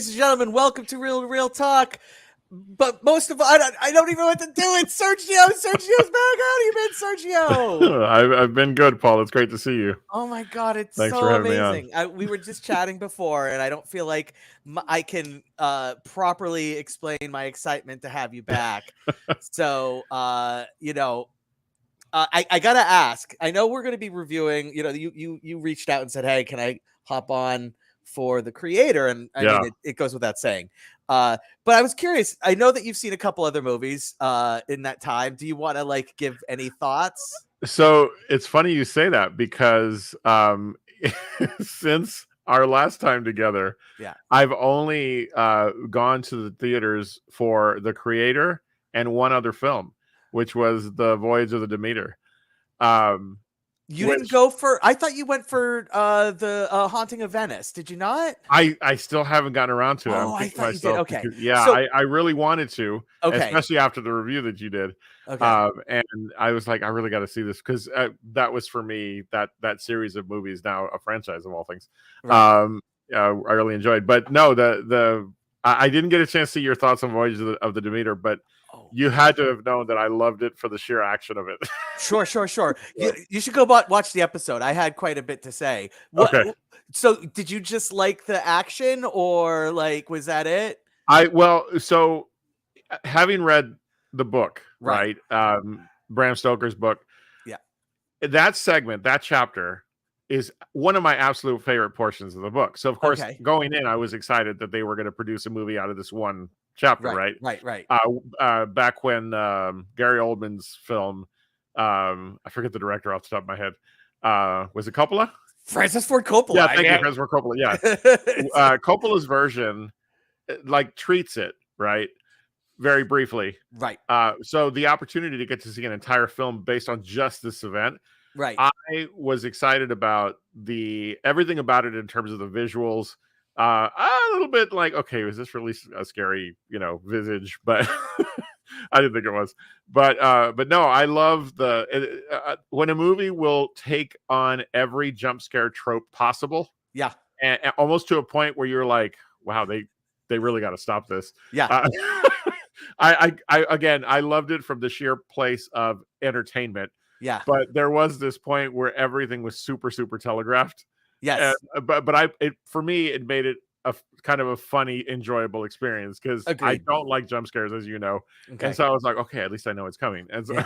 ladies and gentlemen, welcome to Real Talk. But most of all, I don't even know what to do. It's Sergio. Sergio's back. How you been, Sergio? I've been good, Paul. It's great to see you. Oh my God, it's Thanks so for having me on. amazing. We were just chatting before, and I don't feel like I can properly explain my excitement to have you back. So, I gotta ask. I know we're going to be reviewing. You reached out and said, "Hey, can I hop on for the creator?" And I mean, it goes without saying. But I was curious. I know that you've seen a couple other movies in that time. Do you want to give any thoughts? So it's funny you say that because since our last time together, I've only gone to the theaters for The Creator and one other film, which was The Voyage of the Demeter. Didn't go for. I thought you went for the Haunting of Venice. Did you not? I still haven't gotten around to it. Oh, I thought you did. Okay, because, I really wanted to. Okay, especially after the review that you did. Okay, and I was like, I really got to see this because that was for me that series of movies, now a franchise of all things. Right. I really enjoyed, but no, I didn't get a chance to see your thoughts on Voyage of the Demeter, but. You had to have known that I loved it for the sheer action of it. Sure. You should go watch the episode. I had quite a bit to say. Okay. So did you just like the action or was that it? So having read the book, right? Bram Stoker's book. Yeah. That segment, that chapter is one of my absolute favorite portions of the book. So of course, going in, I was excited that they were going to produce a movie out of this one chapter, right? Back when Gary Oldman's film, I forget the director off the top of my head. Was it Coppola? Francis Ford Coppola. Yeah, thank you, Francis Ford Coppola. Yeah, Coppola's version, treats it right very briefly. Right. So the opportunity to get to see an entire film based on just this event. Right. I was excited about everything about it in terms of the visuals. A little bit okay, was this really a scary, visage? But I didn't think it was. But no, I love when a movie will take on every jump scare trope possible. Yeah, and almost to a point where you're like, wow, they really got to stop this. Yeah. I loved it from the sheer place of entertainment. Yeah, but there was this point where everything was super, super telegraphed. Yes, but for me, it made it a kind of a funny, enjoyable experience because I don't like jump scares, as you know. Okay. And so I was like, okay, at least I know it's coming. And so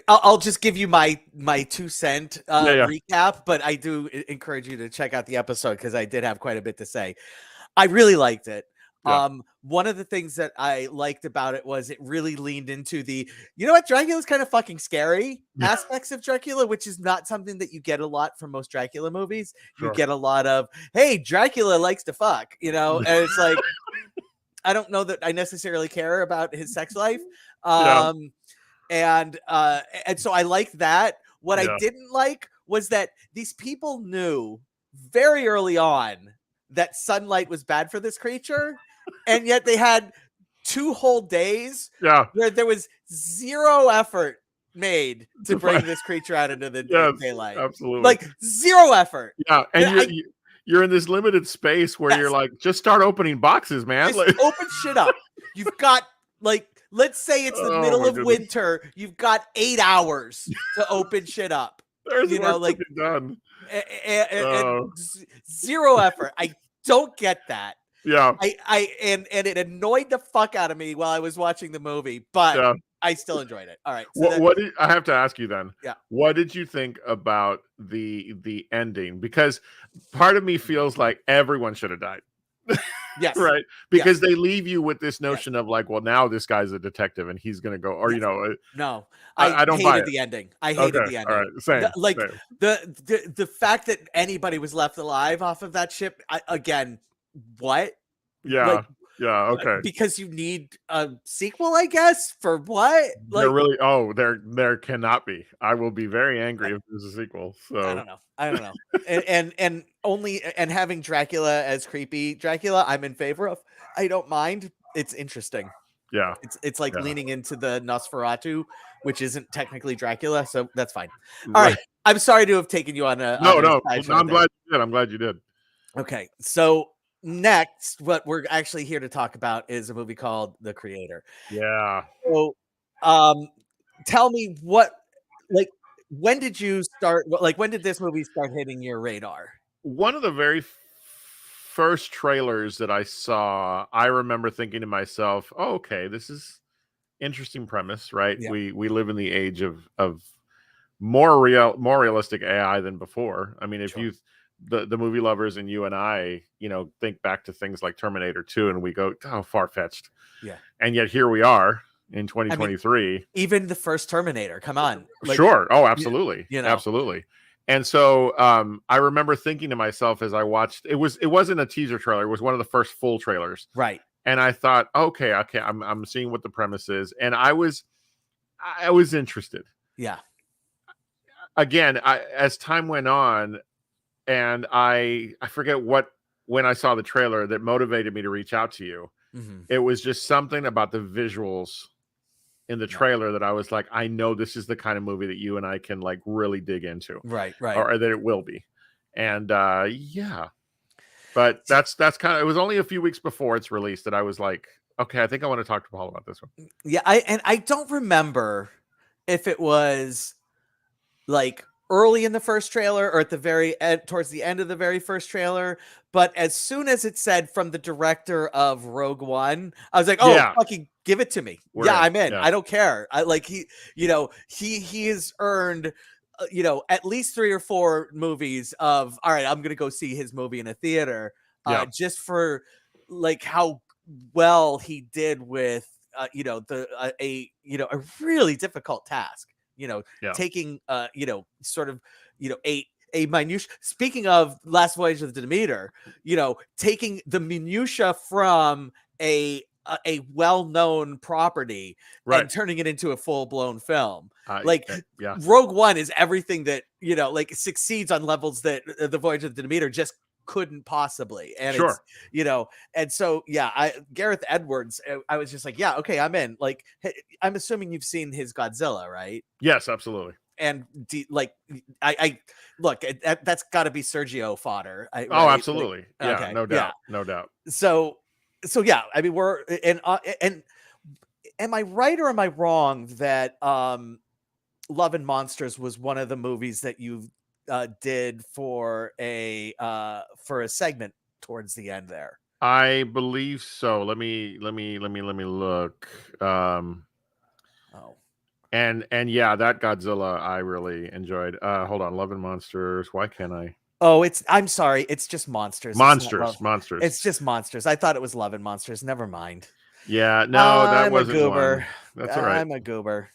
I'll just give you my 2-cent recap, but I do encourage you to check out the episode because I did have quite a bit to say. I really liked it. Yeah. One of the things that I liked about it was it really leaned into Dracula's kind of fucking scary aspects of Dracula, which is not something that you get a lot from most Dracula movies. Sure. You get a lot of, hey, Dracula likes to fuck, and it's like, I don't know that I necessarily care about his sex life. And so I liked that. What I didn't like was that these people knew very early on that sunlight was bad for this creature. And yet they had 2 whole days where there was zero effort made to bring this creature out into the daylight. Absolutely. Zero effort. Yeah. And you're in this limited space where you're like, just start opening boxes, man. Just open shit up. You've got let's say it's the middle of winter. You've got 8 hours to open shit up. There's work to be done. And zero effort. I don't get that. Yeah. And it annoyed the fuck out of me while I was watching the movie, but I still enjoyed it. All right. So I have to ask you then? Yeah. What did you think about the ending? Because part of me feels like everyone should have died. Yes. Right. Because they leave you with this notion of well, now this guy's a detective and he's going to go, or no, I don't hated the ending. I hated the ending. All right. Same. The fact that anybody was left alive off of that ship. What? Yeah. Okay. Because you need a sequel, I guess. For what? There cannot be. I will be very angry if there's a sequel. So I don't know. and having Dracula as creepy Dracula, I'm in favor of. I don't mind. It's interesting. Yeah. It's leaning into the Nosferatu, which isn't technically Dracula, so that's fine. All right. I'm sorry to have taken you on a. No. I'm glad you did. Okay, so next, what we're actually here to talk about is a movie called The Creator. Yeah. So, um, tell me like, when did you start? Like, when did this movie start hitting your radar? One of the very first trailers that I saw, I remember thinking to myself, "Oh, okay, this is interesting premise, right? Yeah, We live in the age of more realistic AI than before. I mean, if sure. you the movie lovers and you and I, think back to things like Terminator 2 and we go, "Oh, far-fetched." Yeah. And yet here we are in I mean, 2023. even the first Terminator, come on. Like, Sure. Oh, you, absolutely. you know, Absolutely. And so I remember thinking to myself as I watched it wasn't a teaser trailer, it was one of the first full trailers. right. And I thought, okay, I'm seeing what the premise is. And I was interested. Yeah. Again, as time went on, and I forget when I saw the trailer that motivated me to reach out to you. Hmm. It was just something about the visuals in the Yeah. trailer that I was like, I know this is the kind of movie that you and I can like really dig into, Right. Right. or that it will be. And yeah, but that's kind of, it was only a few weeks before it's released that I was like, okay, I think I want to talk to Paul about this one. Yeah. I don't remember if it was like early in the first trailer or at the very end, towards the end of the very first trailer. But as soon as it said from the director of Rogue One, I was like, oh, Yeah, fucking give it to me. we're Yeah, in. I'm in. Yeah, I don't care. I like he has earned at least 3 or 4 movies of, all right, I'm gonna go see his movie in a theater, yeah, just for like how well he did with the a really difficult task, yeah. taking sort of a minutia. Speaking of Last Voyage of the Demeter, taking the minutia from a well-known property Right. and turning it into a full-blown film. I Like, yeah, Rogue One is everything that like succeeds on levels that the Voyage of the Demeter just couldn't possibly. And it's sure. and so yeah, Gareth Edwards, I was just like, yeah, okay, I'm in. Like, I'm assuming you've seen his Godzilla, right? Yes, absolutely. And like, I look, that's got to be Sergio fodder, Oh, right? Like, absolutely. Yeah, okay, no yeah. doubt, no doubt. So yeah, I mean, we're and am I right or am I wrong that Love and Monsters was one of the movies that you did for a segment towards the end there? I believe so. Let me look. Oh, And yeah, that Godzilla I really enjoyed. Hold on, Love and Monsters. Why can't I? oh, I'm sorry, it's just Monsters. It's not Monsters, Love. Monsters. It's just Monsters. I thought it was Love and Monsters. Never mind. Yeah, no, that I'm a wasn't goober. one. That's all right. I'm a goober.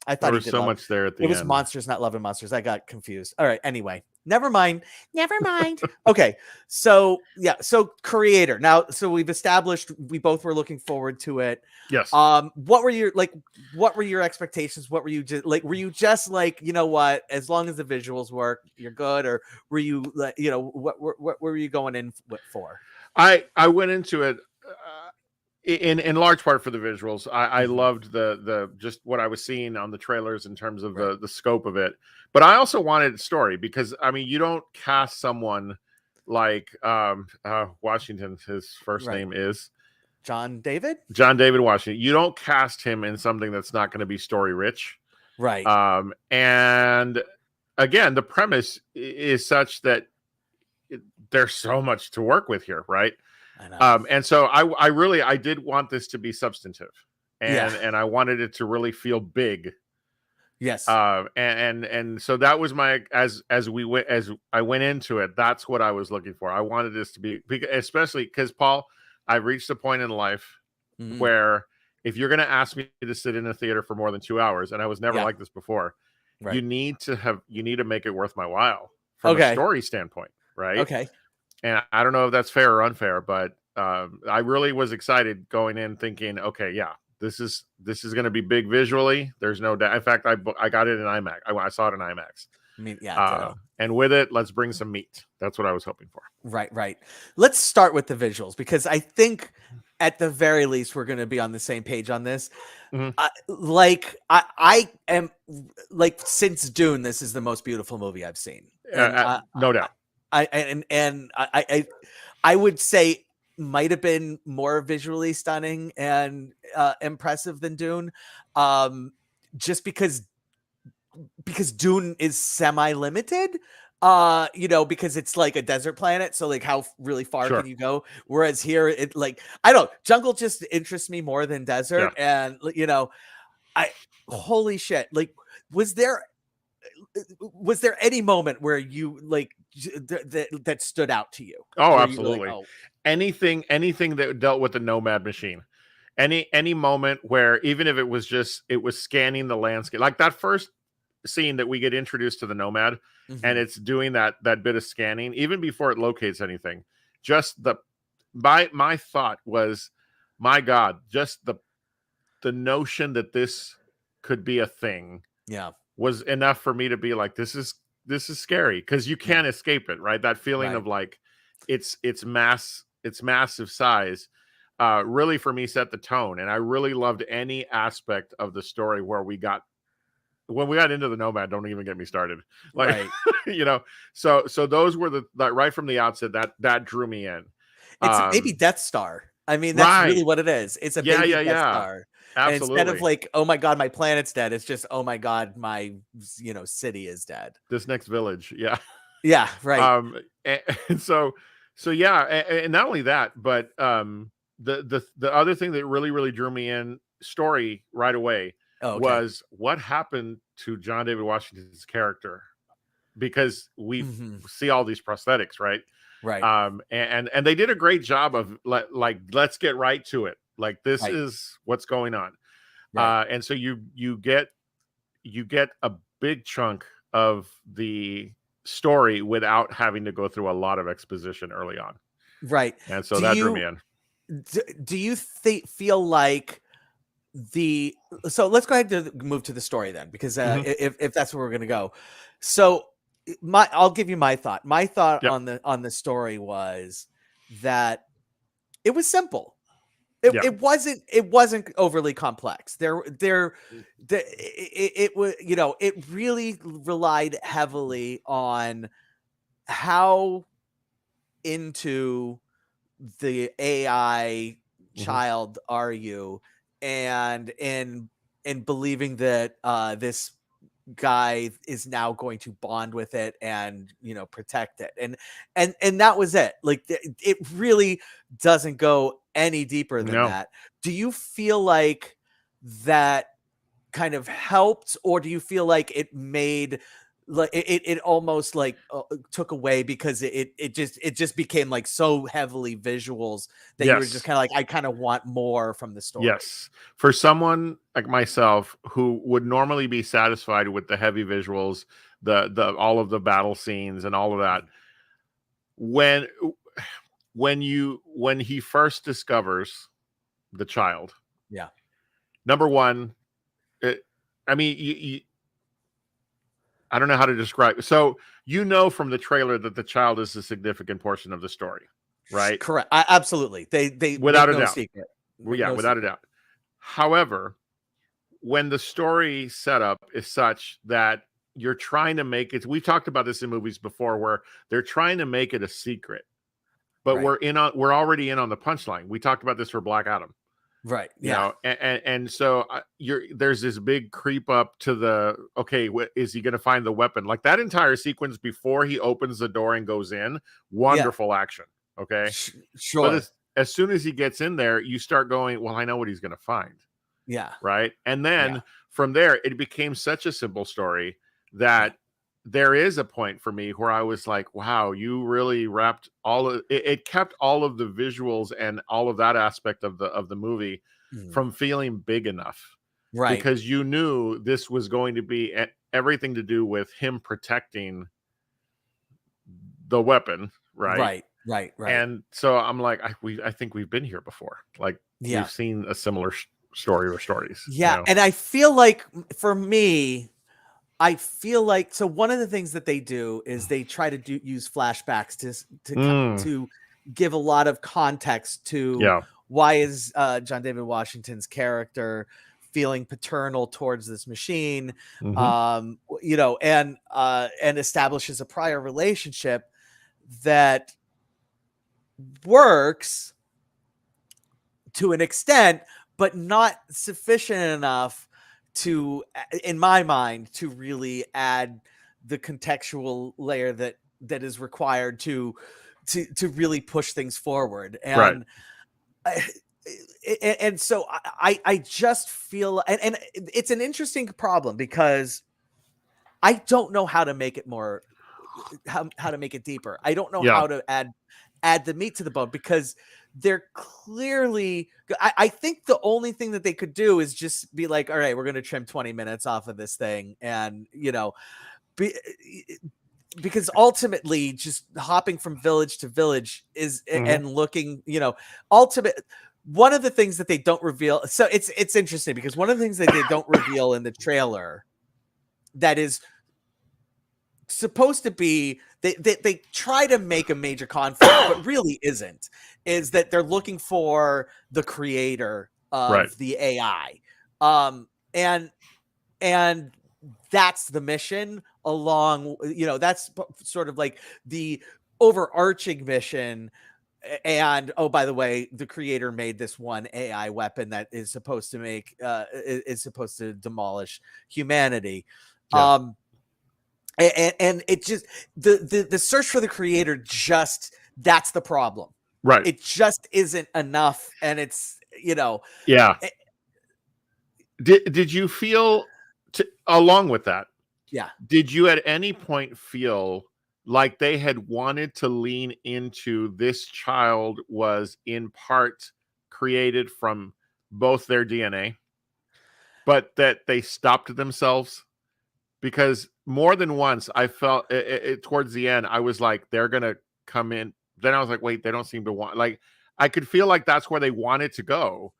I There thought he was did so Love. much there at It the was end. Monsters, not Love and Monsters. I got confused. All right. Anyway, never mind. Never mind. Okay. So yeah. So Creator. Now, so we've established we both were looking forward to it. Yes. What were your expectations? What were you just like? Were you just like, you know what? As long as the visuals work, you're good, or were you like, what were you going in for? I went into it in large part for the visuals. I Mhm. loved the just what I was seeing on the trailers in terms of Right. the scope of it. But I also wanted a story because I mean, you don't cast someone like Washington. His first Right. name is John David. John David Washington. You don't cast him in something that's not going to be story rich. Right. And again, the premise is such that there's so much to work with here, right? I know. And so I did want this to be substantive, Yeah. and I wanted it to really feel big. Yes. And so that was my as I went into it. That's what I was looking for. I wanted this to be, especially because Paul, I've reached a point in life Mhm. where if you're going to ask me to sit in a theater for more than 2 hours, and I was never Yeah. like this before, Right. you need to make it worth my while from a Okay. story standpoint, right? Okay. And I don't know if that's fair or unfair, but I really was excited going in thinking, okay, yeah, this is going to be big visually. There's no doubt. In fact, I got it in IMAX. I saw it in IMAX. I mean, yeah, ditto. And with it, let's bring some meat. That's what I was hoping for. Right, right. Let's start with the visuals because I think at the very least we're going to be on the same page on this. Mm-hmm. I am like, since Dune, this is the most beautiful movie I've seen, and No doubt. I would say might have been more visually stunning and impressive than Dune, just because Dune is semi-limited. Because it's like a desert planet, so like how really far Sure. can you go? Whereas here, it like I don't know, jungle just interests me more than desert, Yeah. and I holy shit, like was there any moment where you like that stood out to you Oh, where you were like, absolutely. oh, Anything that dealt with the nomad machine. Any moment where even if it was scanning the landscape, like that first scene that we get introduced to the nomad and mhm, it's doing that bit of scanning even before it locates anything. Just my thought was, my God, just the notion that this could be a thing yeah, was enough for me to be like, this is scary, because you yeah, can't escape it, right? That feeling right. of like its massive size really for me set the tone. And I really loved any aspect of the story where when we got into the nomad. Don't even get me started. Like, Right. so those were right from the outset that drew me in. It's a baby Um, Death Star. I mean, that's really right. what it is. It's a Yeah, baby yeah, Death yeah. Star. And instead of Absolutely. like, oh my God, my planet's dead, it's just, oh my God, my, city is dead. This next village. Yeah. Yeah, right. um and so yeah, and not only that, but the other thing that really drew me in story right away Oh, okay. was what happened to John David Washington's character, because we Hmm. see all these prosthetics, right? Right, And they did a great job of let's get right to it, like this right, is what's going on. right, And so you get a big chunk of the story without having to go through a lot of exposition early on. right. And so Do that drew me you in. do you feel like the so let's go ahead and move to the story then, because Hmm. if that's where we're gonna go. So I'll give you my thought. My thought Yep. on the story was that it was simple. Yeah. It wasn't overly complex. It was, it really relied heavily on how into the AI Hmm. child are you, and in believing that this guy is now going to bond with it and protect it, and that was it. Like it really doesn't go any deeper than No. that. Do you feel like that kind of helped, or do you feel like it made like it almost like took away because it just became like so heavily visuals that you were just Yes. kind of like, I kind of want more from the story. Yes. For someone like myself who would normally be satisfied with the heavy visuals, the all of the battle scenes and all of that, Mhm. when when he first discovers the child, Yeah. number one, it, I mean, I don't know how to describe. So from the trailer that the child is a significant portion of the story, right? Correct. Absolutely. They Without make a no doubt. secret. Well, Make yeah, no without a secret. doubt. However, when the story setup is such that you're trying to make it, we've talked about this in movies before where they're trying to make it a secret, but Right. we're already in on the punchline. We talked about this for Black Adam. Right. Yeah. And so there's this big creep up to the, okay, is he going to find the weapon? Like that entire sequence before he opens the door and goes in, Yeah. wonderful action. Okay. But Sure. as soon as he gets in there, you start going, well, I know what he's going to find. Yeah. Right. And Yeah. then from there, it became such a simple story Yeah. that there is a point for me where I was like, wow, you really wrapped all of it, it kept all of the visuals and all of that aspect of the movie Mhm. from feeling big enough, Right. because you knew this was going to be everything to do with him protecting the weapon, right? Right. Right. Right. And so I'm like, I think we've been here before. Like we've Yeah. seen a similar story or stories, Yeah, and I feel like for me, I feel like, so one of the things that they do is they try to use flashbacks Mm, to give a lot of context to yeah. why is John David Washington's character feeling paternal towards this machine, Hmm. and establishes a prior relationship that works, to an extent, but not sufficient enough to, in my mind, to really add the contextual layer that is required to really push things forward. Right. And so I just feel, and it's an interesting problem because I don't know how to make it more, how to make it deeper. I don't know Yeah. how to add the meat to the bone, because they're clearly, I think the only thing that they could do is just be like, all right, we're going to trim 20 minutes off of this thing. And, because ultimately just hopping from village to village is, and looking, one of the things that they don't reveal. So it's interesting because one of the things that they don't reveal in the trailer that is supposed to be, they try to make a major conflict but really isn't, is that they're looking for the creator of the AI, and that's the mission along, that's sort of like the overarching mission. And oh, by the way, the creator made this one AI weapon that is supposed to is supposed to demolish humanity. And it just, the search for the creator, just, that's the problem. Right. It just isn't enough. And it's, yeah. Did you feel along with that? Yeah. Did you at any point feel like they had wanted to lean into this child was in part created from both their DNA, but that they stopped themselves? Because more than once I felt towards the end, I was like, they're going to come in. Then I was like, wait, they don't seem to want, like, I could feel like that's where they wanted to go.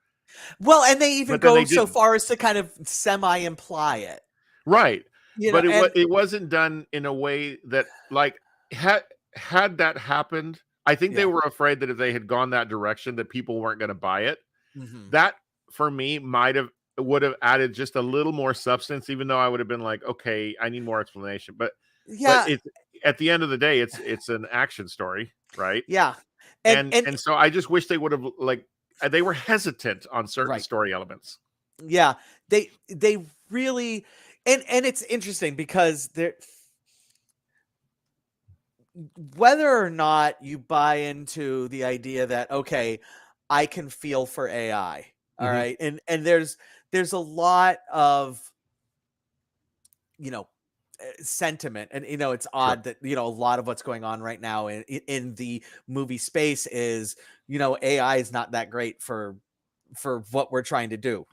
Well, and they even But then go they so didn't. far as to kind of semi-imply it. Right. But And it wasn't done in a way that, like, had that happened, I think they were afraid that if they had gone that direction that people weren't going to buy it. That for me would have added just a little more substance, even though I would have been like, okay, I need more explanation. But it's, at the end of the day, it's an action story, right? Yeah. And so I just wish they would have, like, they were hesitant on certain story elements. Yeah. They really, and it's interesting because whether or not you buy into the idea that, okay, I can feel for AI. All right. And there's a lot of, sentiment, and it's odd that a lot of what's going on right now in the movie space is, AI is not that great for what we're trying to do.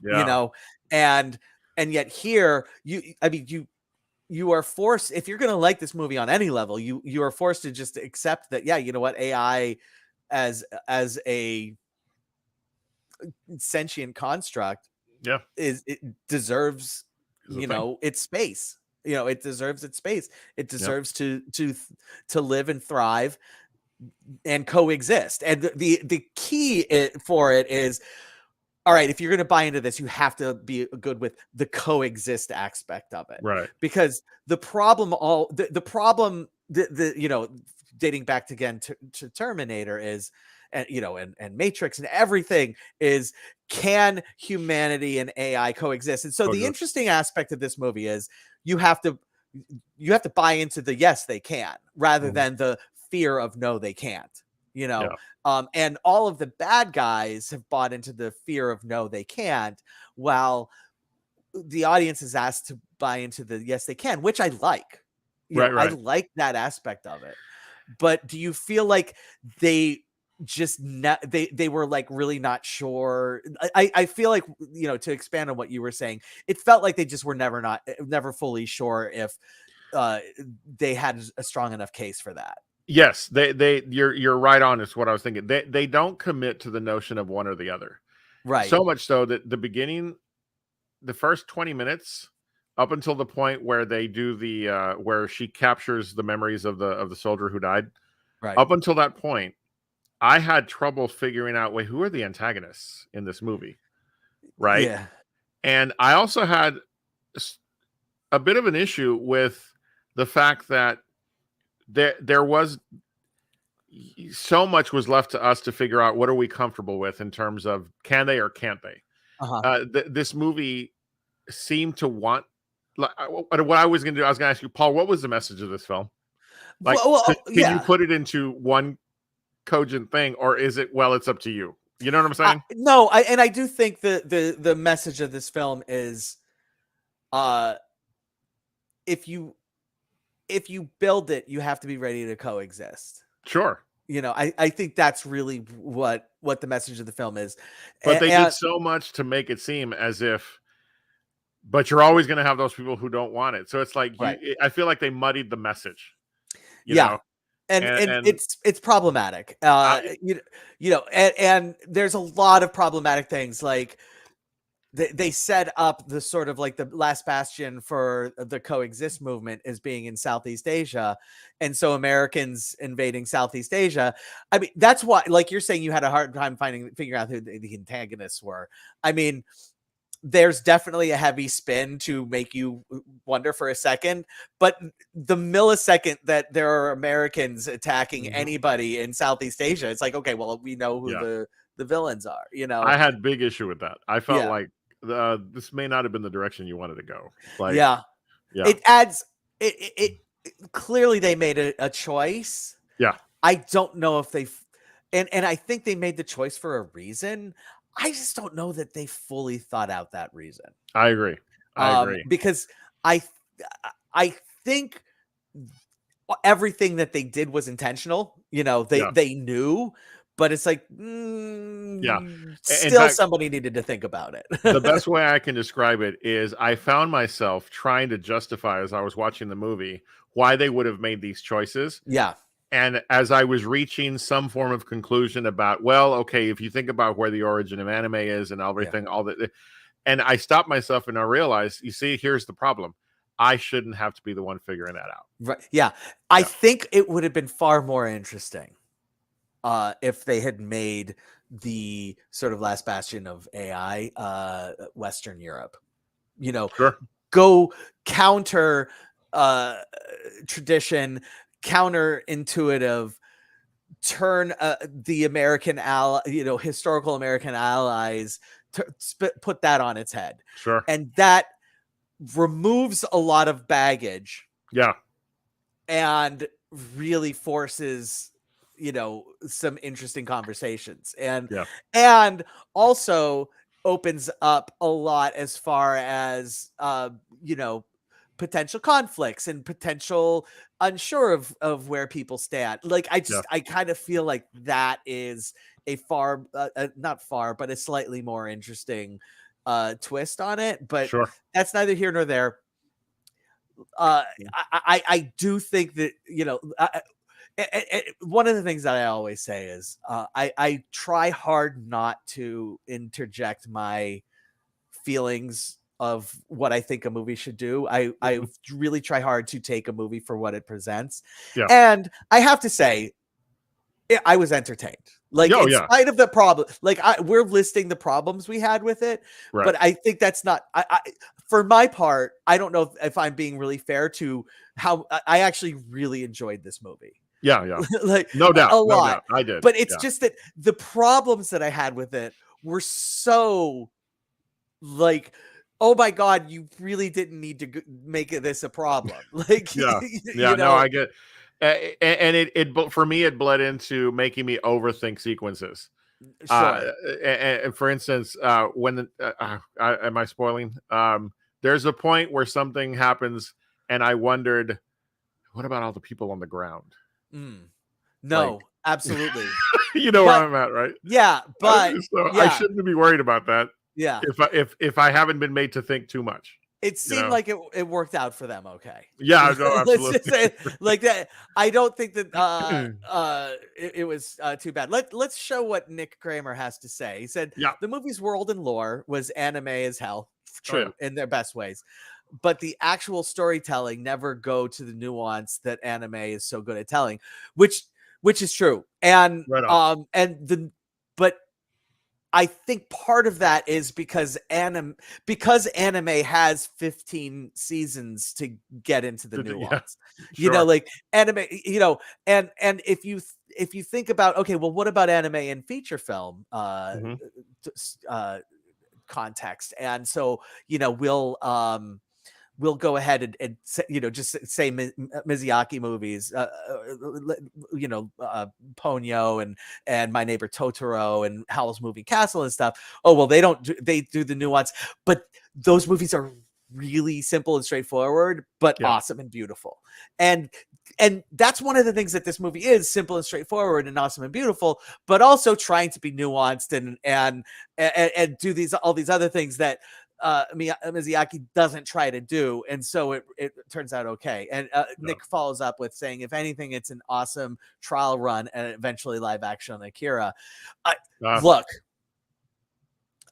And yet here, you are forced, if you're going to like this movie on any level, you are forced to just accept that, yeah, you know what, AI as a sentient construct, it deserves its space. It deserves its space. It deserves to live and thrive and coexist. And the key for it is, all right, if you're going to buy into this, you have to be good with the coexist aspect of it. Right. Because the problem, the problem, dating back again to Terminator is, and Matrix and everything is, can humanity and AI coexist? And so the interesting aspect of this movie is you have to buy into the yes, they can, rather than the fear of no, they can't. And all of the bad guys have bought into the fear of no, they can't, while the audience is asked to buy into the yes, they can, which I like. I like that aspect of it. But do you feel like they just they were like really not sure? I feel like, to expand on what you were saying, it felt like they just were never fully sure if they had a strong enough case for that. Yes, you're right on. Is what I was thinking. They don't commit to the notion of one or the other. Right. So much so that the beginning, the first 20 minutes, up until the point where they do the where she captures the memories of the soldier who died. Right. Up until that point, I had trouble figuring out, wait, who are the antagonists in this movie? Right. Yeah. And I also had a bit of an issue with the fact that there was, so much was left to us to figure out what are we comfortable with in terms of can they or can't they. This movie seemed to want, what I was going to do, I was going to ask you, Paul, what was the message of this film? Like, can you put it into one cogent thing, or is it, well, it's up to you? You know what I'm saying? No, I do think the message of this film is, if you build it, you have to be ready to coexist. Sure. I think that's really what the message of the film is. But they did so much to make it seem as if, but you're always going to have those people who don't want it. So it's like, right. I feel like they muddied the message. You yeah. know? And it's problematic. And there's a lot of problematic things. Like, they set up the sort of like the last bastion for the coexist movement as being in Southeast Asia. And so Americans invading Southeast Asia. I mean, that's why, like you're saying, you had a hard time figuring out who the antagonists were. I mean, there's definitely a heavy spin to make you wonder for a second, but the millisecond that there are Americans attacking anybody in Southeast Asia, it's like, okay, well, we know who the villains are, I had big issue with that. I felt like this may not have been the direction you wanted to go. Like, it adds it clearly they made a choice. I don't know if they and I think they made the choice for a reason. I just don't know that they fully thought out that reason. I agree. Because I think everything that they did was intentional. They knew, but it's like, still, fact, somebody needed to think about it. The best way I can describe it is I found myself trying to justify, as I was watching the movie, why they would have made these choices. Yeah. And as I was reaching some form of conclusion about, well, okay, if you think about where the origin of anime is and everything, all that, and I stopped myself and I realized, you see, here's the problem. I shouldn't have to be the one figuring that out. Right. Yeah. I think it would have been far more interesting if they had made the sort of last bastion of AI Western Europe. Sure. Go counter tradition, counterintuitive, turn the American historical American allies, put that on its head. Sure. And that removes a lot of baggage. Yeah. And really forces, some interesting conversations. And also opens up a lot as far as, potential conflicts and potential unsure of where people stand. Like, I kind of feel like that is a not far, but a slightly more interesting twist on it. But that's neither here nor there. I do think that, one of the things that I always say is I try hard not to interject my feelings of what I think a movie should do. I really try hard to take a movie for what it presents. And I have to say, I was entertained. Like, in spite of the problem, like we're listing the problems we had with it, but I think that's not, for my part, I don't know if I'm being really fair to how I actually really enjoyed this movie. Yeah. Like, no doubt. A lot. I did. But it's just that the problems that I had with it were so, like, oh my God, you really didn't need to make this a problem. Like, no, I get, and it for me, it bled into making me overthink sequences. And for instance, when am I spoiling? There's a point where something happens, and I wondered, what about all the people on the ground? No, absolutely. You know where I'm at, right? Yeah, but I shouldn't be worried about that. Yeah. If I haven't been made to think too much. It seemed like it worked out for them. Okay. Yeah, no, absolutely. Let's just say like that. I don't think that it was too bad. Let's show what Nick Kramer has to say. He said, the movie's world and lore was anime as hell. True, in their best ways. But the actual storytelling never go to the nuance that anime is so good at telling, which is true. And but I think part of that is because anime has 15 seasons to get into the nuance. Sure. Like anime, and if you think about, okay, well, what about anime and feature film Mm-hmm. context? And so, we'll go ahead and just say Miyazaki movies, Ponyo and My Neighbor Totoro and Howl's Moving Castle and stuff. Oh, well, they do the nuance, but those movies are really simple and straightforward, but awesome and beautiful. And that's one of the things that this movie is: simple and straightforward and awesome and beautiful, but also trying to be nuanced and do all these other things that Miyazaki doesn't try to do, and so it turns out okay. And Nick follows up with saying, if anything, it's an awesome trial run and eventually live action on Akira. Look,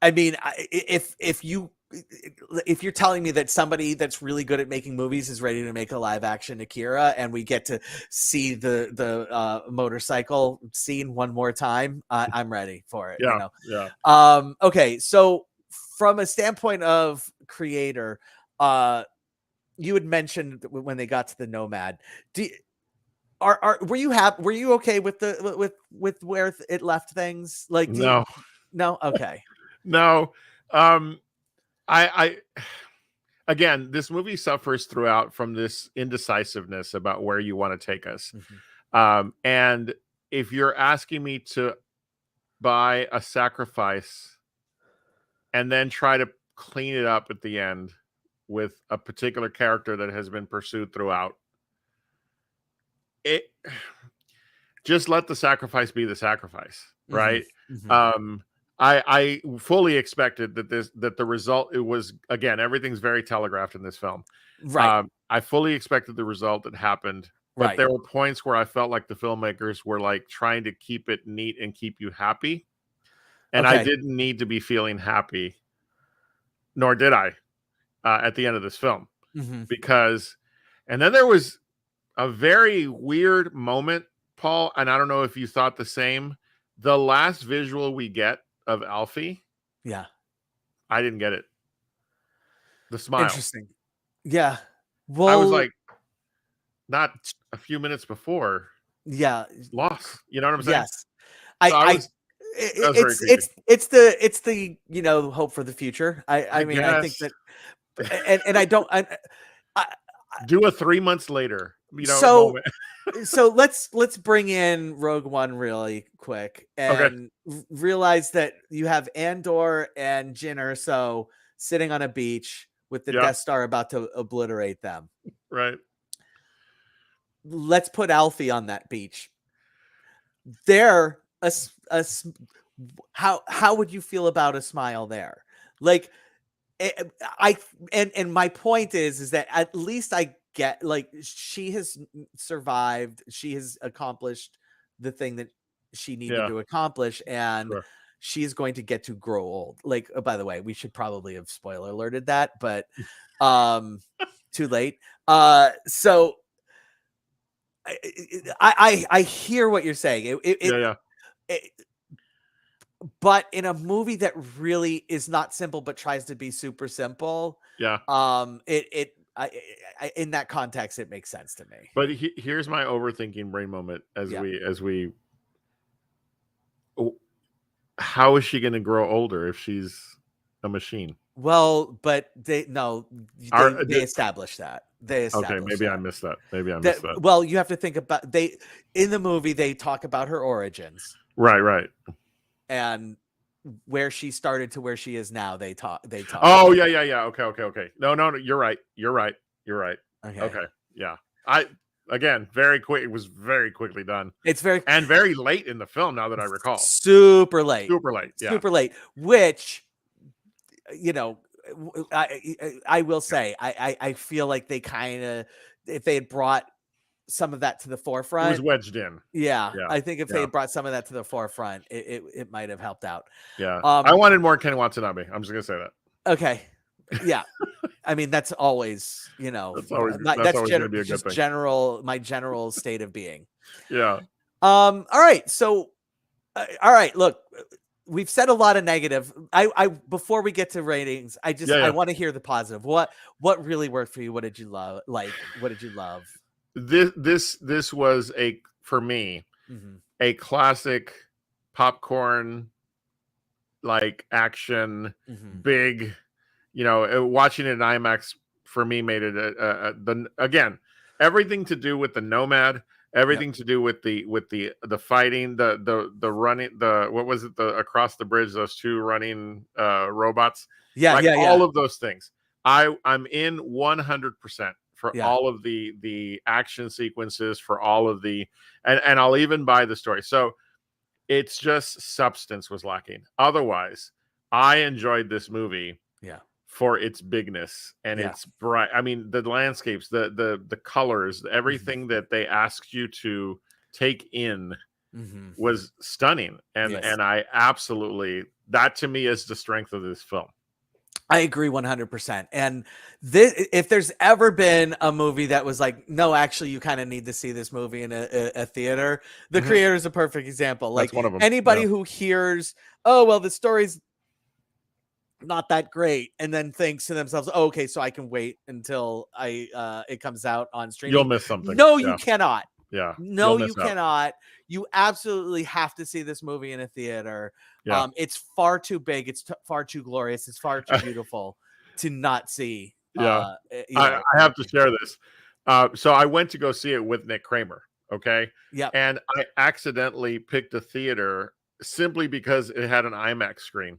I mean, if you're telling me that somebody that's really good at making movies is ready to make a live action Akira, and we get to see the motorcycle scene one more time, I'm ready for it. Okay, so from a standpoint of creator, you had mentioned when they got to the Nomad. Were you okay with with where it left things? Like, no, okay, no. I again, this movie suffers throughout from this indecisiveness about where you want to take us. And if you're asking me to buy a sacrifice and then try to clean it up at the end with a particular character that has been pursued throughout, it just let the sacrifice be the sacrifice, right? I fully expected that the result, it was, again, everything's very telegraphed in this film, right? I fully expected the result that happened, but there were points where I felt like the filmmakers were like trying to keep it neat and keep you happy, and I didn't need to be feeling happy, nor did I at the end of this film, because, and then there was a very weird moment, Paul, and I don't know if you thought the same. The last visual we get of Alfie, I didn't get it. The smile. Interesting. Yeah. Well, I was like, not a few minutes before. Lost. You know what I'm saying? Yes. It's the hope for the future. I mean, I think that, and I don't. Do a 3 months later. Moment. So let's bring in Rogue One really quick and realize that you have Andor and Jyn Erso sitting on a beach with the Death Star about to obliterate them. Right. Let's put Alfie on that beach. There, how would you feel about a smile there? Like, and my point is that at least I get, like, she has survived, she has accomplished the thing that she needed to accomplish, and she is going to get to grow old. Like, by the way, we should probably have spoiler alerted that, but too late. So I hear what you're saying. But in a movie that really is not simple but tries to be super simple, in that context, it makes sense to me. But here's my overthinking brain moment as we how is she going to grow older if she's a machine? Well, but they established that. Maybe I missed that. Well, you have to think about, in the movie they talk about her origins. Right. And where she started to where she is now, they talk. Oh, yeah. Okay. No, you're right. Okay. Yeah. Again, very quick. It was very quickly done. It's very late in the film, now that I recall. Super late. Yeah. Super late. Which, I will say, I feel like they kind of, if they had brought some of that to the forefront, it was wedged in. Yeah. I think if they had brought some of that to the forefront, it might have helped out. Yeah. I wanted more Ken Watanabe. I'm just gonna say that. Okay. Yeah. I mean, that's always, that's always gonna be a good thing. My general state of being. Yeah. All right. So, all right. Look, we've said a lot of negative. I before we get to ratings, I want to hear the positive. What really worked for you? What did you love? What did you love? This was for me a classic popcorn like action big, watching it in IMAX for me made it again everything to do with the Nomad, everything to do with the fighting, the running, what was it, the across the bridge, those two running robots, all of those things. I'm in 100% for all of the action sequences, for all of the and I'll even buy the story. So it's just substance was lacking. Otherwise, I enjoyed this movie for its bigness and its bright. I mean, the landscapes, the colors, everything that they asked you to take in was stunning. And I absolutely, that to me is the strength of this film. I agree 100%. And if there's ever been a movie that was like, no, actually, you kind of need to see this movie in a theater, The Creator is a perfect example. Like, that's one of them. Anybody who hears, oh, well, the story's not that great, and then thinks to themselves, oh, okay, so I can wait until it comes out on streaming. You'll miss something. No, you cannot. Yeah. No, you cannot. You absolutely have to see this movie in a theater. Yeah. It's far too big. It's far too glorious. It's far too beautiful to not see. I have to share this. So I went to go see it with Nick Kramer. Okay. Yeah. And I accidentally picked a theater simply because it had an IMAX screen.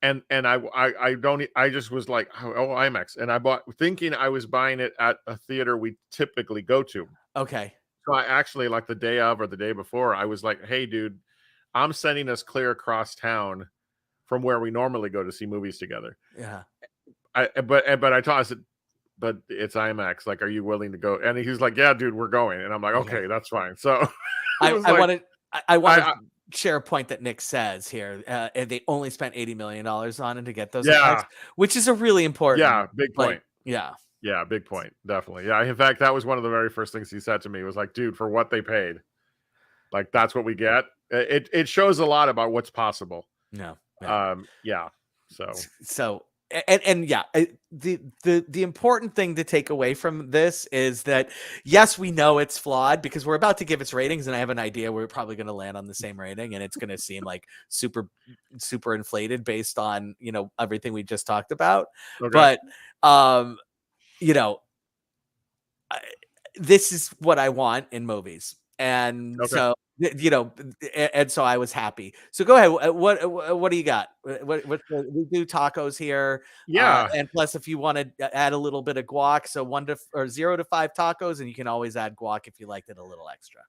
And I just was like, oh, IMAX. And I bought, thinking I was buying it at a theater we typically go to. Okay. So I actually, like the day of or the day before, I was like, hey, dude, I'm sending us clear across town from where we normally go to see movies together. Yeah. But I said, but it's IMAX. Like, are you willing to go? And he's like, yeah, dude, we're going. And I'm like, okay, that's fine. So I want to share a point that Nick says here. And they only spent $80 million on it to get those effects, which is a really important big point. Yeah, big point. Definitely. Yeah. In fact, that was one of the very first things he said to me, was like, dude, for what they paid, like, that's what we get. It shows a lot about what's possible. No. Yeah. So the important thing to take away from this is that, yes, we know it's flawed because we're about to give its ratings, and I have an idea we're probably going to land on the same rating, and it's going to seem like super inflated based on, everything we just talked about. Okay. But this is what I want in movies, and so and so I was happy. So go ahead. What do you got? We do tacos here. Yeah. And plus, if you want to add a little bit of guac, so 0 to 5 tacos, and you can always add guac if you liked it a little extra.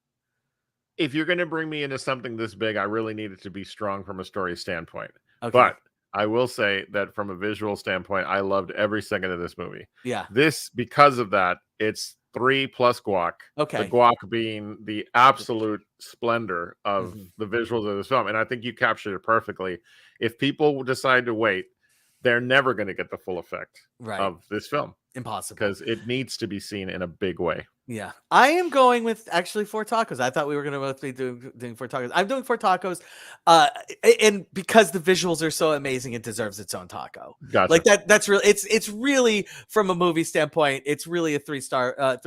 If you're going to bring me into something this big, I really need it to be strong from a story standpoint. Okay. But I will say that from a visual standpoint, I loved every second of this movie. Yeah. Because of that, it's 3 plus guac. Okay. The guac being the absolute splendor of the visuals of this film. And I think you captured it perfectly. If people decide to wait, they're never going to get the full effect of this film. Impossible. Because it needs to be seen in a big way. Yeah. I am going with actually 4 tacos. I thought we were going to both be doing 4 tacos. I'm doing 4 tacos. And because the visuals are so amazing, it deserves its own taco. Gotcha. Like that's really, it's really, from a movie standpoint, it's really a 3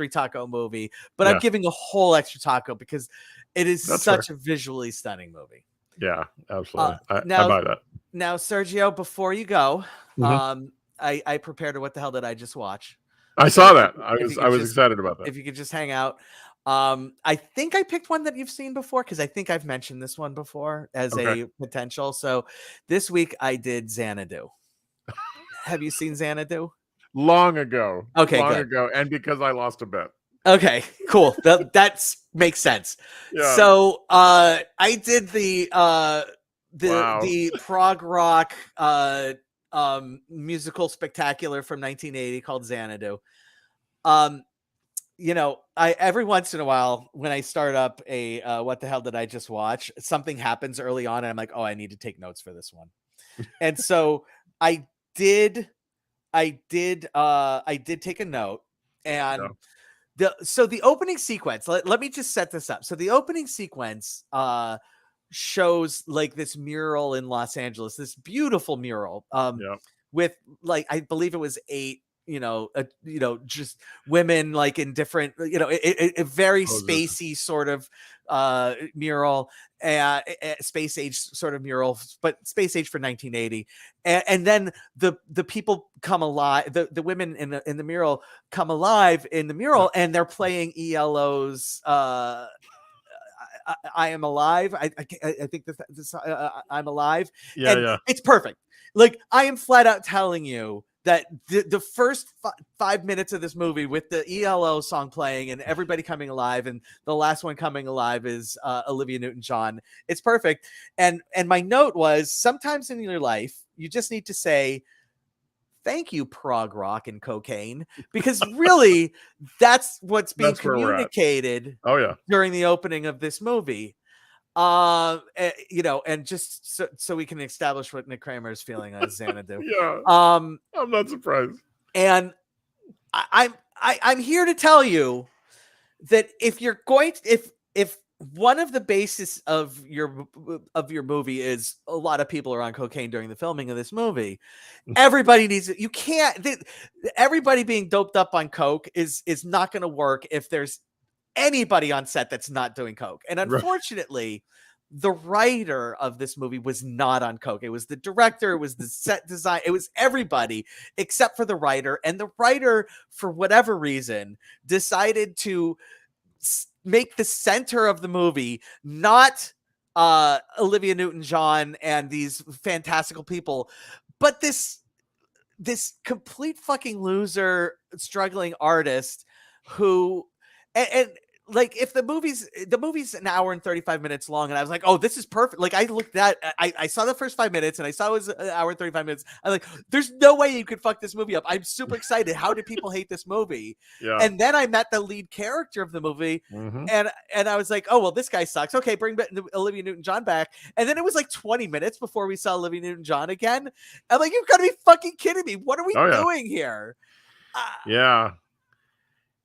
taco movie, but I'm giving a whole extra taco because it is such a visually stunning movie. Yeah, absolutely. I buy that. Now, Sergio, before you go, I prepared a What the Hell Did I Just Watch? I saw that. I was excited about that. If you could just hang out. I think I picked one that you've seen before, because I think I've mentioned this one before as a potential. So this week I did Xanadu. Have you seen Xanadu? Long ago. Okay, long ago, and because I lost a bet. Okay, cool. That makes sense. Yeah. So I did the prog rock musical spectacular from 1980 called Xanadu. Every once in a while when I start up a What the Hell Did I Just Watch, something happens early on and I'm like, oh, I need to take notes for this one. And so I did take a note, and the opening sequence, let me just set this up. So the opening sequence shows like this mural in Los Angeles, this beautiful mural, Yeah. with like, I believe it was 8, just women like in different, a very Poses. spacey sort of mural, space age sort of mural, but space age for 1980. And then the people come alive, the women in the mural come alive in the mural, and they're playing ELO's I am alive. I think this I'm alive, Yeah, and yeah. it's perfect. Like, I am flat out telling you that the first 5 minutes of this movie with the ELO song playing and everybody coming alive, and the last one coming alive is Olivia Newton-John. It's perfect. And my note was, sometimes in your life you just need to say, thank you, prog rock and cocaine, because really that's what's being That's where we're at. communicated Oh yeah. during the opening of this movie. And just so we can establish what Nick Kramer is feeling as Xanadu. Yeah. I'm not surprised. And I'm here to tell you that if you're going to, if one of the basis of your movie is a lot of people are on cocaine during the filming of this movie, everybody needs it. You can't. Everybody being doped up on coke is not going to work if there's anybody on set that's not doing coke. And unfortunately, the writer of this movie was not on coke. It was the director, it was the set design, it was everybody except for the writer. And the writer, for whatever reason, decided to make the center of the movie not Olivia Newton-John and these fantastical people, but this complete fucking loser, struggling artist who, and like, if the movie's an hour and 35 minutes long, and I was like, oh, this is perfect. Like, I looked at, I saw the first 5 minutes and I saw it was an hour and 35 minutes. I'm like, there's no way you could fuck this movie up. I'm super excited. How did people hate this movie? Yeah. And then I met the lead character of the movie, and I was like, oh, well, this guy sucks. Okay, bring Olivia Newton-John back. And then it was like 20 minutes before we saw Olivia Newton-John again. I'm like, you've got to be fucking kidding me. What are we doing here? Yeah.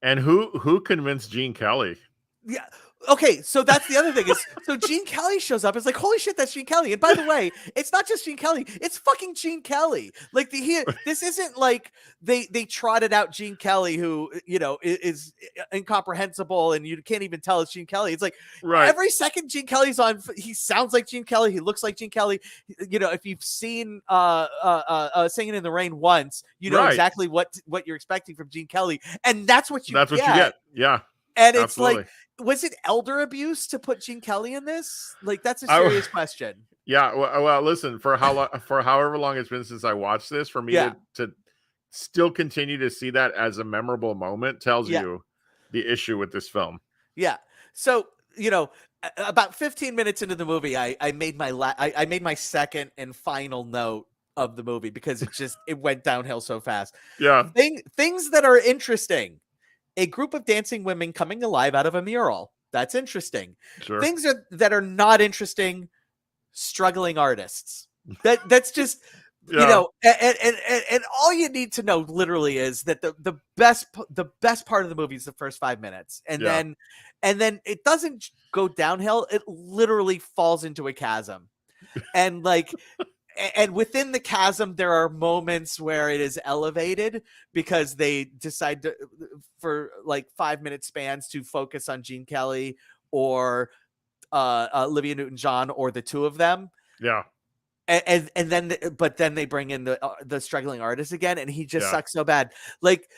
And who convinced Gene Kelly? Yeah. Okay, so that's the other thing is, so Gene Kelly shows up. It's like, holy shit, that's Gene Kelly. And by the way, it's not just Gene Kelly; it's fucking Gene Kelly. Like, this isn't like they trotted out Gene Kelly, who is incomprehensible, and you can't even tell it's Gene Kelly. It's like, every second Gene Kelly's on, he sounds like Gene Kelly, he looks like Gene Kelly. If you've seen Singing in the Rain once, you know exactly what you're expecting from Gene Kelly, and that's what you get. Yeah. And it's like, was it elder abuse to put Gene Kelly in this? Like, that's a serious question. Yeah. Well, listen, for however long it's been since I watched this, for me to still continue to see that as a memorable moment tells you the issue with this film. Yeah. So, about 15 minutes into the movie, I made my second and final note of the movie, because it went downhill so fast. Yeah. Things that are interesting. A group of dancing women coming alive out of a mural. That's interesting. Sure. Things that are not interesting. Struggling artists. That's just, and all you need to know literally is that the best part of the movie is the first 5 minutes, and then it doesn't go downhill. It literally falls into a chasm, and like. And within the chasm, there are moments where it is elevated because they decide for like 5-minute spans to focus on Gene Kelly or Olivia Newton-John, or the two of them. Yeah. And then they bring in the struggling artist again, and he just sucks so bad. Like,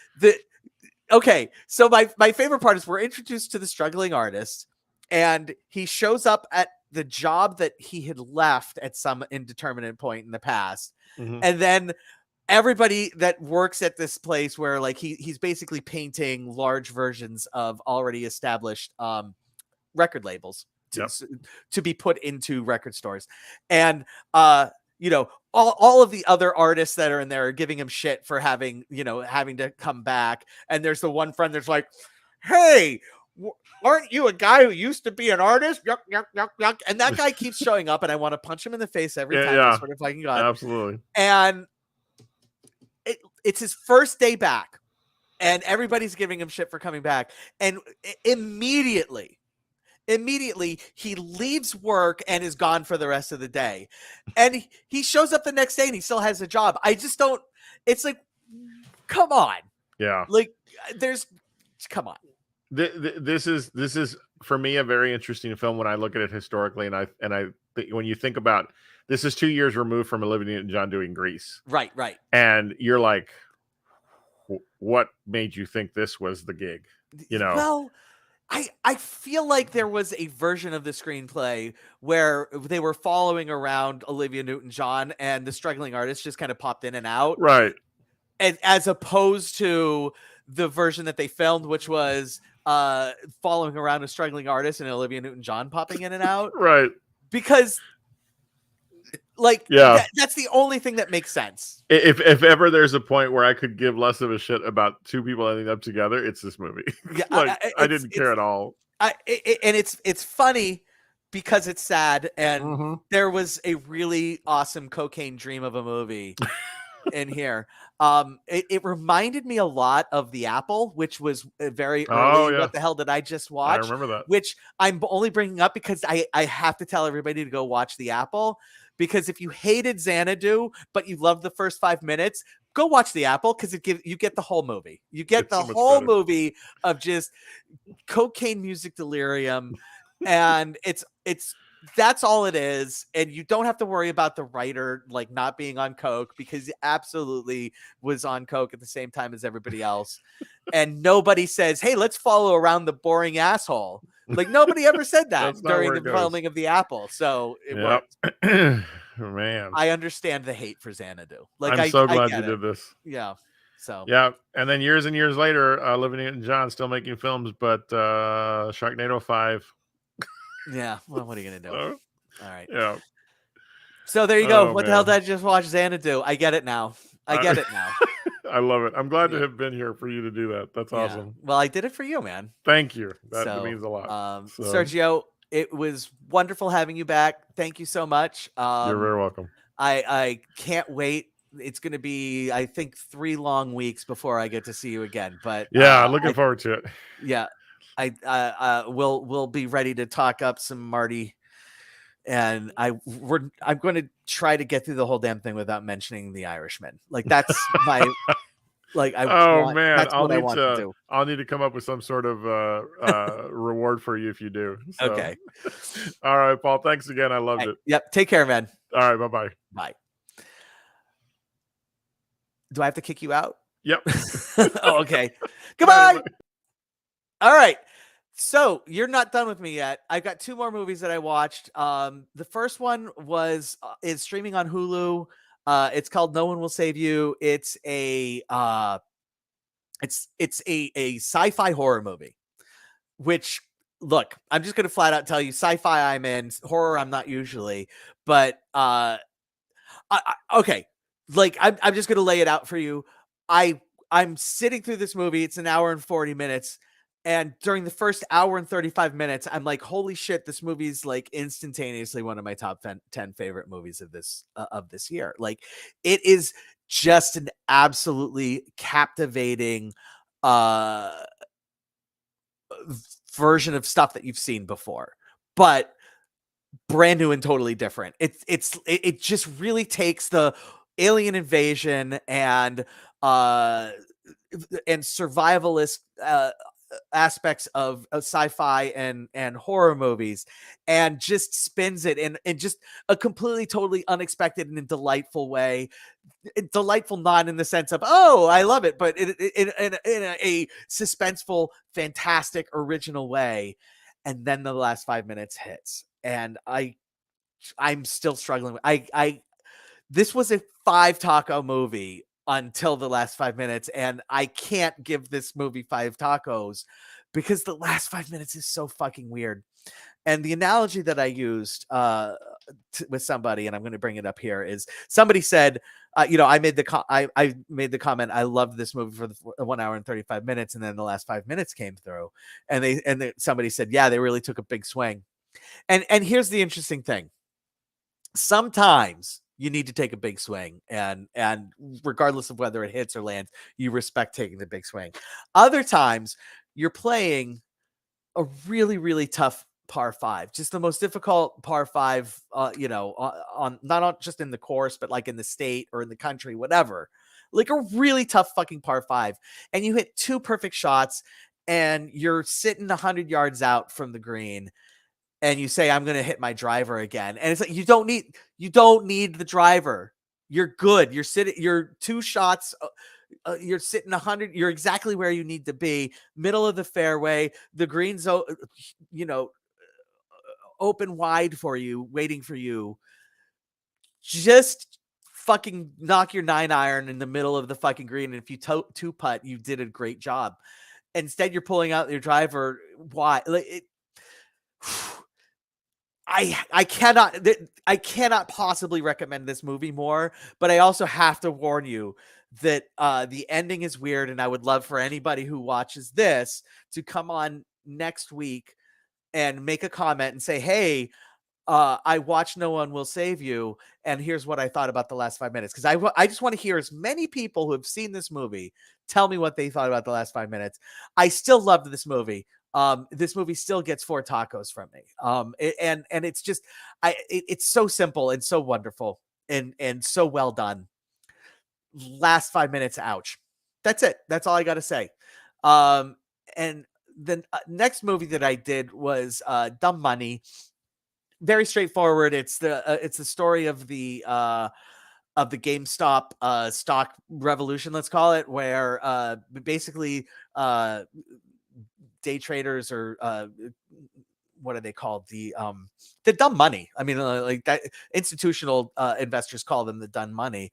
okay, so my favorite part is we're introduced to the struggling artist, and he shows up at the job that he had left at some indeterminate point in the past. And then everybody that works at this place, where like he's basically painting large versions of already established record labels to be put into record stores. And all of the other artists that are in there are giving him shit for having to come back. And there's the one friend that's like, hey, aren't you a guy who used to be an artist? Yuck, yuck, yuck, yuck. And that guy keeps showing up, and I want to punch him in the face every time. I sort of fucking got. Absolutely. And it's his first day back, and everybody's giving him shit for coming back. And immediately immediately he leaves work and is gone for the rest of the day. And he shows up the next day and he still has a job. I just don't, it's like, come on. Yeah. Like come on. This is for me a very interesting film when I look at it historically, and I when you think about this is 2 years removed from Olivia Newton-John doing Grease. Right. And you're like, what made you think this was the gig? You know? Well, I feel like there was a version of the screenplay where they were following around Olivia Newton-John and the struggling artist just kind of popped in and out. Right. And as opposed to the version that they filmed, which was following around a struggling artist and Olivia Newton-John popping in and out. Right. Because that's the only thing that makes sense. If ever there's a point where I could give less of a shit about two people ending up together, it's this movie. Yeah, I didn't care at all. And it's funny because it's sad, and there was a really awesome cocaine dream of a movie in here. It reminded me a lot of The Apple, which was very early. What the hell did I just watch? I remember that. Which I'm only bringing up because I have to tell everybody to go watch The Apple. Because if you hated Xanadu, but you loved the first 5 minutes, go watch The Apple because you get the whole movie. You get the whole movie of just cocaine music delirium, and it's that's all it is. And you don't have to worry about the writer like not being on coke because he absolutely was on coke at the same time as everybody else. And nobody says, "Hey, let's follow around the boring asshole." Like nobody ever said that during the filming of The Apple. So it worked. Man, I understand the hate for Xanadu. Like I'm so glad you did this. Yeah. So yeah, and then years and years later, Olivia Newton-John still making films, but Sharknado 5. Yeah. Well, what are you gonna do? All right. Yeah. So there you go. What the hell did I just watch Xanadu? I get it now. I get it now. I love it. I'm glad to have been here for you to do that. That's awesome. Well, I did it for you, man. Thank you. That means a lot. Sergio, it was wonderful having you back. Thank you so much. You're very welcome. I can't wait. It's going to be, I think, 3 long weeks before I get to see you again. But yeah, looking forward to it. Yeah, we'll be ready to talk up some Marty. And I'm going to try to get through the whole damn thing without mentioning The Irishman. Like that's my like. Man, I'll need to come up with some sort of reward for you if you do. So. Okay. All right, Paul. Thanks again. I loved it. Yep. Take care, man. All right. Bye-bye. Bye. Do I have to kick you out? Yep. Oh, okay. Goodbye. All right. So you're not done with me yet. I've got 2 more movies that I watched. The first one is streaming on Hulu. It's called No One Will Save You. It's a sci-fi horror movie. Which, look, I'm just gonna flat out tell you, sci-fi I'm in, horror I'm not usually. But okay, like I'm just gonna lay it out for you. I'm sitting through this movie. It's an hour and 40 minutes. And during the first hour and 35 minutes, I'm like, holy shit, this movie's like instantaneously one of my top 10 favorite movies of this year. Like it is just an absolutely captivating version of stuff that you've seen before, but brand new and totally different. It just really takes the alien invasion and survivalist aspects of sci-fi and horror movies and just spins it in just a completely totally unexpected and delightful way. Delightful not in the sense of I love it, but in a suspenseful, fantastic, original way. And then the last 5 minutes hits and I'm still struggling. This was a 5 taco movie until the last 5 minutes. And I can't give this movie 5 tacos because the last 5 minutes is so fucking weird. And the analogy that I used with somebody, and I'm going to bring it up here, is somebody said, I made the comment, I loved this movie for the 1 hour and 35 minutes. And then the last 5 minutes came through and somebody said, yeah, they really took a big swing. And here's the interesting thing. Sometimes you need to take a big swing, and regardless of whether it hits or lands, you respect taking the big swing. Other times you're playing a really, really tough par 5, just the most difficult par 5, on not just in the course, but like in the state or in the country, whatever. Like a really tough fucking par 5, and you hit 2 perfect shots, and you're sitting 100 yards out from the green, and you say, I'm going to hit my driver again. And it's like, you don't need the driver. You're good. You're 2 shots. You're sitting 100. You're exactly where you need to be. Middle of the fairway. The green's, open wide for you, waiting for you. Just fucking knock your 9-iron in the middle of the fucking green. And if you two putt, you did a great job. Instead, you're pulling out your driver. Why? I cannot possibly recommend this movie more, but I also have to warn you that the ending is weird, and I would love for anybody who watches this to come on next week and make a comment and say, hey, I watched No One Will Save You, and here's what I thought about the last 5 minutes. Because I just want to hear as many people who have seen this movie tell me what they thought about the last 5 minutes. I still loved this movie. This movie still gets 4 tacos from me. And it's just, it's so simple and so wonderful and so well done. Last 5 minutes, ouch. That's it. That's all I got to say. And the next movie that I did was Dumb Money. Very straightforward. It's the story of the GameStop stock revolution, let's call it, where basically day traders, or what are they called? The dumb money. I mean, like that, institutional investors call them the dumb money.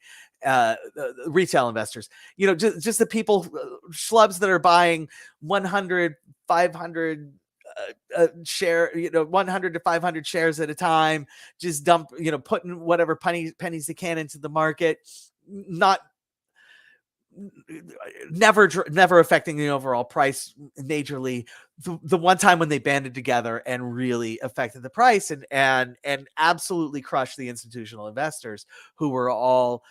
Retail investors, just the people, schlubs that are buying 100, 500 share, 100 to 500 shares at a time, just dump, putting whatever pennies they can into the market, not never affecting the overall price majorly. The one time when they banded together and really affected the price and absolutely crushed the institutional investors who were all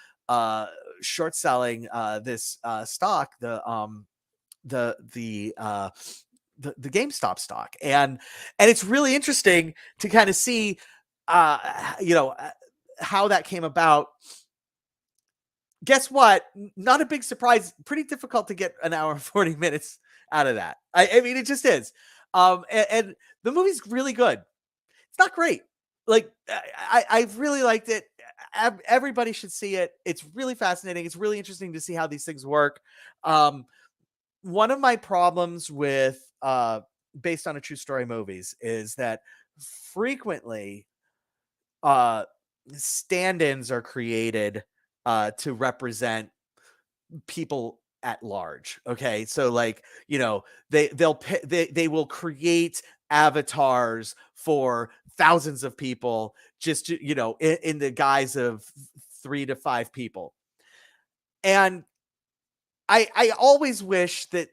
short selling this stock, the GameStop stock. And it's really interesting to kind of see how that came about. Guess what? Not a big surprise. Pretty difficult to get an hour and 40 minutes out of that. I mean, it just is. And the movie's really good. It's not great. Like, I really liked it. Everybody should see it. It's really fascinating. It's really interesting to see how these things work. One of my problems with based on a true story movies is that frequently stand-ins are created to represent people at large. Okay, so like, they will create avatars for thousands of people just to, in the guise of 3 to 5 people. And I always wish that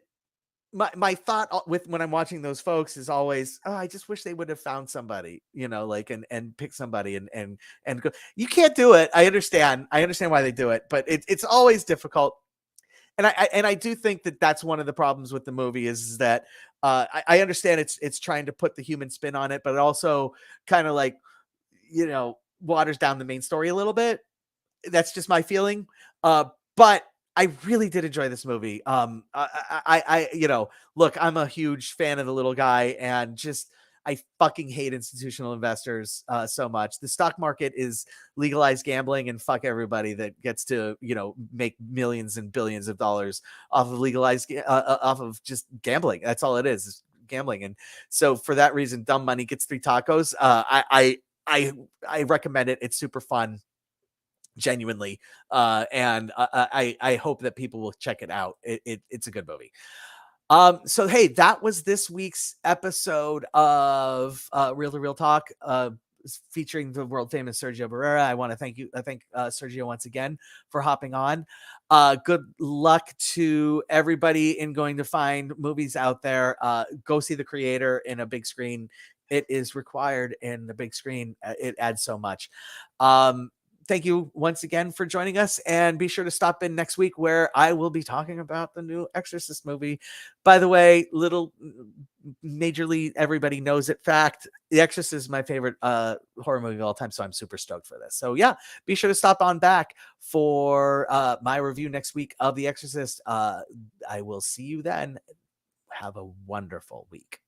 my thought with when I'm watching those folks is always, oh, I just wish they would have found somebody, like, and pick somebody and go. You can't do it. I understand why they do it, but it's always difficult. And I do think that that's one of the problems with the movie is that I understand it's trying to put the human spin on it, but it also kind of like, waters down the main story a little bit. That's just my feeling. But I really did enjoy this movie. Look, I'm a huge fan of the little guy, and just I fucking hate institutional investors so much. The stock market is legalized gambling, and fuck everybody that gets to make millions and billions of dollars off of off of just gambling. That's all it is gambling. And so for that reason, Dumb Money gets 3 tacos. I recommend it. It's super fun. Genuinely, and I hope that people will check it out. It's a good movie. So hey, that was this week's episode of Real to Real Talk, featuring the world famous Sergio Barrera. I want to thank Sergio once again for hopping on. Good luck to everybody in going to find movies out there. Go see The Creator in a big screen. It is required in the big screen. It adds so much. thank you once again for joining us, and be sure to stop in next week where I will be talking about the new Exorcist movie. By the way, little majorly everybody knows it fact, The Exorcist is my favorite horror movie of all time, so I'm super stoked for this. So yeah, be sure to stop on back for my review next week of The Exorcist. I will see you then. Have a wonderful week.